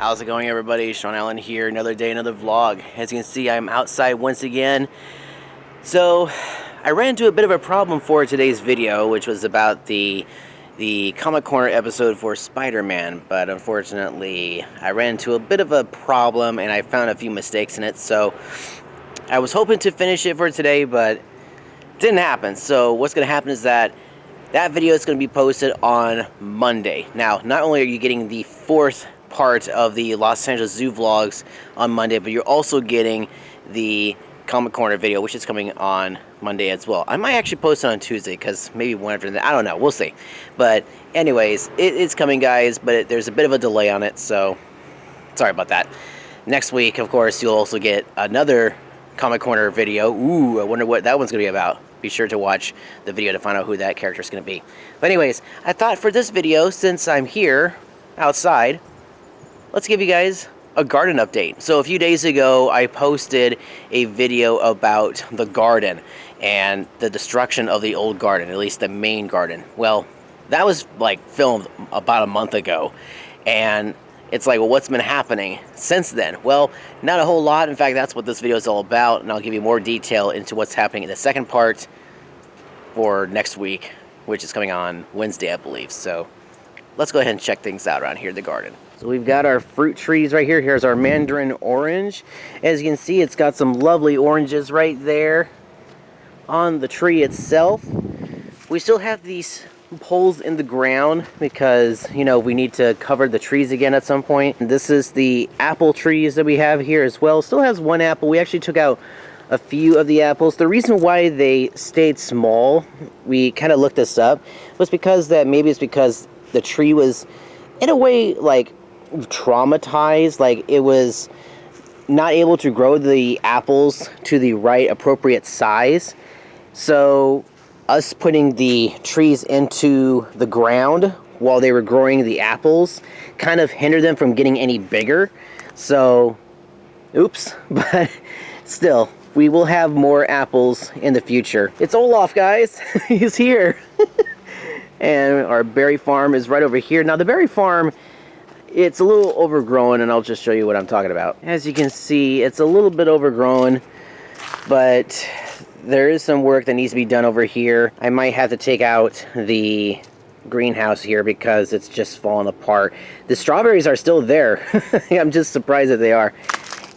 How's it going, everybody? Shaun Allen here, another day, another vlog. As you can see, I'm outside once again. So, I ran into a bit of a problem for today's video, which was about the Comic Corner episode for Spider-Man, but unfortunately, I ran into a bit of a problem and I found a few mistakes in it, so I was hoping to finish it for today, but it didn't happen. So, what's going to happen is that video is going to be posted on Monday. Now, not only are you getting the fourth part of the Los Angeles Zoo vlogs on Monday, but you're also getting the Comic Corner video, which is coming on Monday as well. I might actually post it on Tuesday, because maybe one after that, I don't know, we'll see. But anyways, it's coming, guys, but there's a bit of a delay on it, so sorry about that. Next week, of course, you'll also get another Comic Corner video. Ooh, I wonder what that one's going to be about. Be sure to watch the video to find out who that character is going to be. But anyways, I thought for this video, since I'm here outside, let's give you guys a garden update. So a few days ago, I posted a video about the garden and the destruction of the old garden, at least the main garden. Well, that was like filmed about a month ago, and it's like, well, what's been happening since then? Well, not a whole lot. In fact, that's what this video is all about, and I'll give you more detail into what's happening in the second part for next week, which is coming on Wednesday, I believe. So let's go ahead and check things out around here in the garden. So we've got our fruit trees right here. Here's our mandarin orange. As you can see, it's got some lovely oranges right there on the tree itself. We still have these poles in the ground because, you know, we need to cover the trees again at some point. This is the apple trees that we have here as well. Still has one apple. We actually took out a few of the apples. The reason why they stayed small, we kind of looked this up, was because it's because the tree was, in a way, like, traumatized. Like, it was not able to grow the apples to the right appropriate size. So us putting the trees into the ground while they were growing the apples kind of hindered them from getting any bigger. So oops. But still, we will have more apples in the future. It's Olaf, guys. He's here. And our berry farm is right over here. Now the berry farm, it's a little overgrown, and I'll just show you what I'm talking about. As you can see, it's a little bit overgrown, but there is some work that needs to be done over here. I might have to take out the greenhouse here because it's just falling apart. The strawberries are still there. I'm just surprised that they are.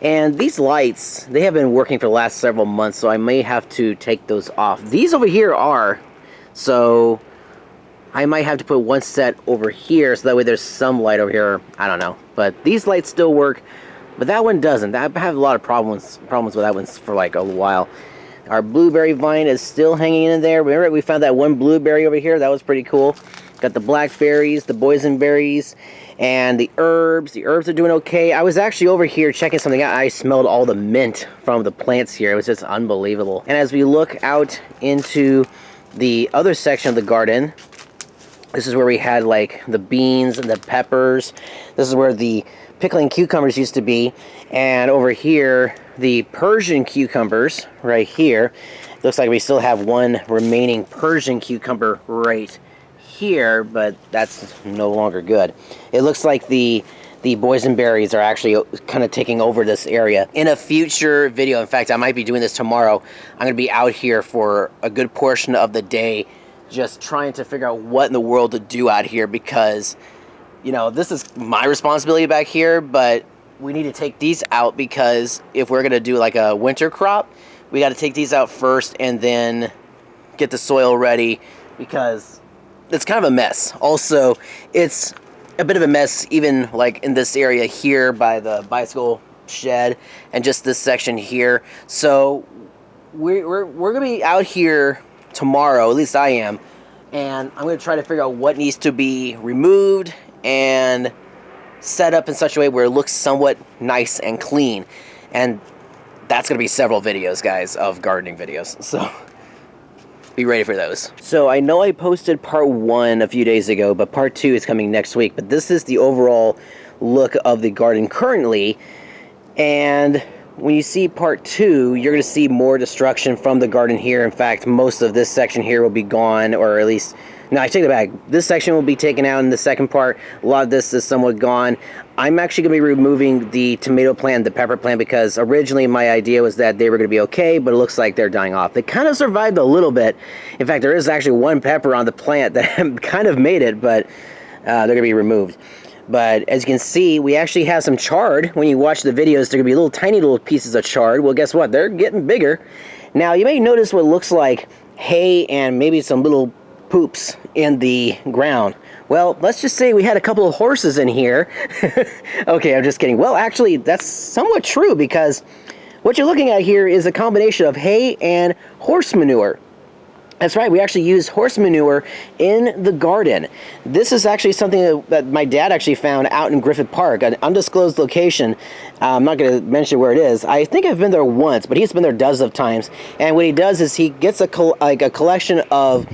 And these lights, they have been working for the last several months, so I may have to take those off. These over here are, so I might have to put one set over here so that way there's some light over here. I don't know. But these lights still work, but that one doesn't. I have a lot of problems with that one for like a while. Our blueberry vine is still hanging in there. Remember, we found that one blueberry over here? That was pretty cool. Got the blackberries, the boysenberries, and the herbs. The herbs are doing okay. I was actually over here checking something out. I smelled all the mint from the plants here. It was just unbelievable. And as we look out into the other section of the garden, this is where we had like the beans and the peppers. This is where the pickling cucumbers used to be. And over here, the Persian cucumbers right here. Looks like we still have one remaining Persian cucumber right here, but that's no longer good. It looks like the boysenberries are actually kind of taking over this area. In a future video, in fact, I might be doing this tomorrow, I'm going to be out here for a good portion of the day just trying to figure out what in the world to do out here because, you know, this is my responsibility back here, but we need to take these out because if we're going to do like a winter crop, we got to take these out first and then get the soil ready because it's kind of a mess. Also, it's a bit of a mess even like in this area here by the bicycle shed and just this section here. So we're going to be out here tomorrow, at least I am, and I'm going to try to figure out what needs to be removed and set up in such a way where it looks somewhat nice and clean. And that's going to be several videos, guys, of gardening videos, so be ready for those. So I know I posted part 1 a few days ago, but part 2 is coming next week. But this is the overall look of the garden currently, and when you see part 2, you're going to see more destruction from the garden here. In fact, most of this section here will be gone, or at least, no, I take it back. This section will be taken out in the second part. A lot of this is somewhat gone. I'm actually going to be removing the tomato plant, the pepper plant, because originally my idea was that they were going to be okay, but it looks like they're dying off. They kind of survived a little bit. In fact, there is actually one pepper on the plant that kind of made it, but they're going to be removed. But as you can see, we actually have some chard. When you watch the videos, they're going to be little tiny little pieces of chard. Well, guess what? They're getting bigger. Now, you may notice what looks like hay and maybe some little poops in the ground. Well, let's just say we had a couple of horses in here. Okay, I'm just kidding. Well, actually, that's somewhat true, because what you're looking at here is a combination of hay and horse manure. That's right, we actually use horse manure in the garden. This is actually something that my dad actually found out in Griffith Park, an undisclosed location. I'm not going to mention where it is. I think I've been there once, but he's been there dozens of times. And what he does is he gets a collection of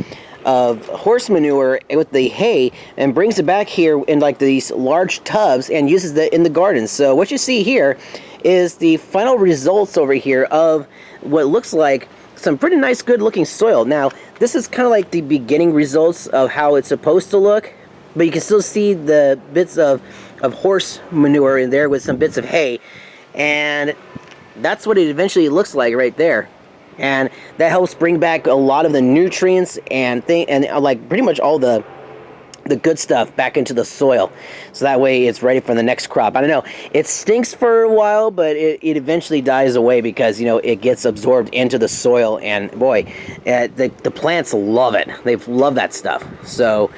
horse manure with the hay and brings it back here in like these large tubs and uses it in the garden. So what you see here is the final results over here of what looks like some pretty nice, good looking soil. Now, this is kind of like the beginning results of how it's supposed to look, but you can still see the bits of horse manure in there with some bits of hay, and that's what it eventually looks like right there. And that helps bring back a lot of the nutrients and like pretty much all the good stuff back into the soil, so that way it's ready for the next crop. I don't know, it stinks for a while, but it eventually dies away because, you know, it gets absorbed into the soil, and boy, the plants love it. They love that stuff. So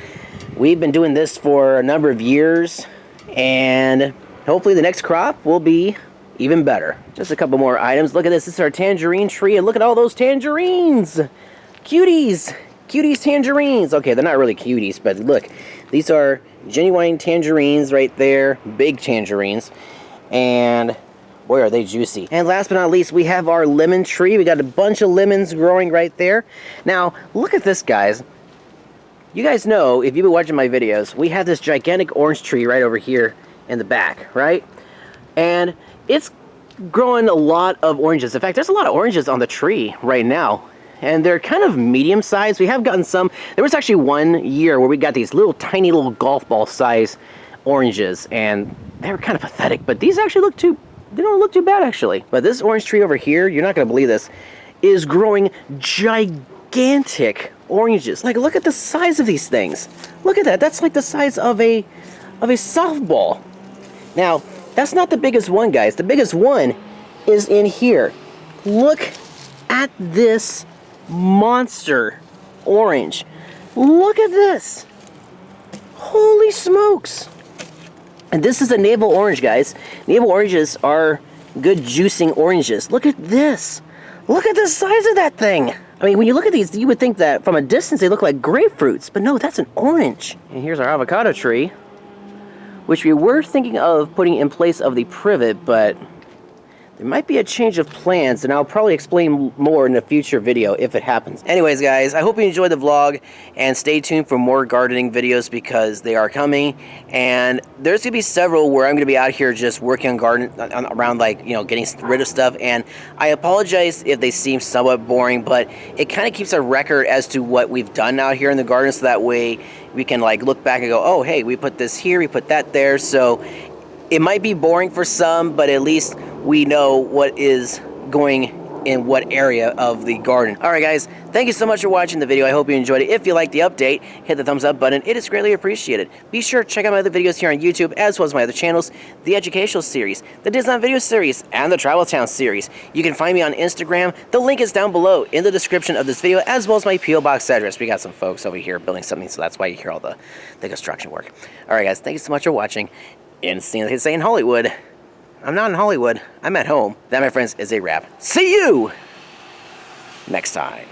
we've been doing this for a number of years, and hopefully the next crop will be even better. Just a couple more items. Look at this. This is our tangerine tree, and look at all those tangerines. Cuties. Cuties tangerines. Okay, they're not really cuties, but look, these are genuine tangerines right there, big tangerines, and boy, are they juicy. And last but not least, we have our lemon tree. We got a bunch of lemons growing right there. Now, look at this, guys. You guys know, if you've been watching my videos, we have this gigantic orange tree right over here in the back, right? And it's growing a lot of oranges. In fact, there's a lot of oranges on the tree right now. And they're kind of medium sized. We have gotten some. There was actually one year where we got these little tiny little golf ball size oranges, and they were kind of pathetic, but these actually they don't look too bad actually. But this orange tree over here, you're not going to believe this, is growing gigantic oranges. Like, look at the size of these things. Look at that. That's like the size of a softball. Now, that's not the biggest one, guys. The biggest one is in here. Look at this monster orange. Look at this. Holy smokes. And this is a navel orange, guys. Navel oranges are good juicing oranges. Look at this. Look at the size of that thing. I mean, when you look at these, you would think that from a distance they look like grapefruits, but no, that's an orange. And here's our avocado tree, which we were thinking of putting in place of the privet, but there might be a change of plans, and I'll probably explain more in a future video if it happens. Anyways, guys, I hope you enjoyed the vlog, and stay tuned for more gardening videos because they are coming. And there's gonna be several where I'm gonna be out here just working on garden around, like, you know, getting rid of stuff. And I apologize if they seem somewhat boring, but it kind of keeps a record as to what we've done out here in the garden, so that way we can like look back and go, oh, hey, we put this here, we put that there. So it might be boring for some, but at least we know what is going in what area of the garden. Alright guys, thank you so much for watching the video. I hope you enjoyed it. If you liked the update, hit the thumbs up button. It is greatly appreciated. Be sure to check out my other videos here on YouTube, as well as my other channels, the educational series, the Disneyland video series, and the Travel Town series. You can find me on Instagram. The link is down below in the description of this video, as well as my P.O. Box address. We got some folks over here building something, so that's why you hear all the construction work. Alright guys, thank you so much for watching. And seeing they say in Hollywood, I'm not in Hollywood, I'm at home. That, my friends, is a wrap. See you next time.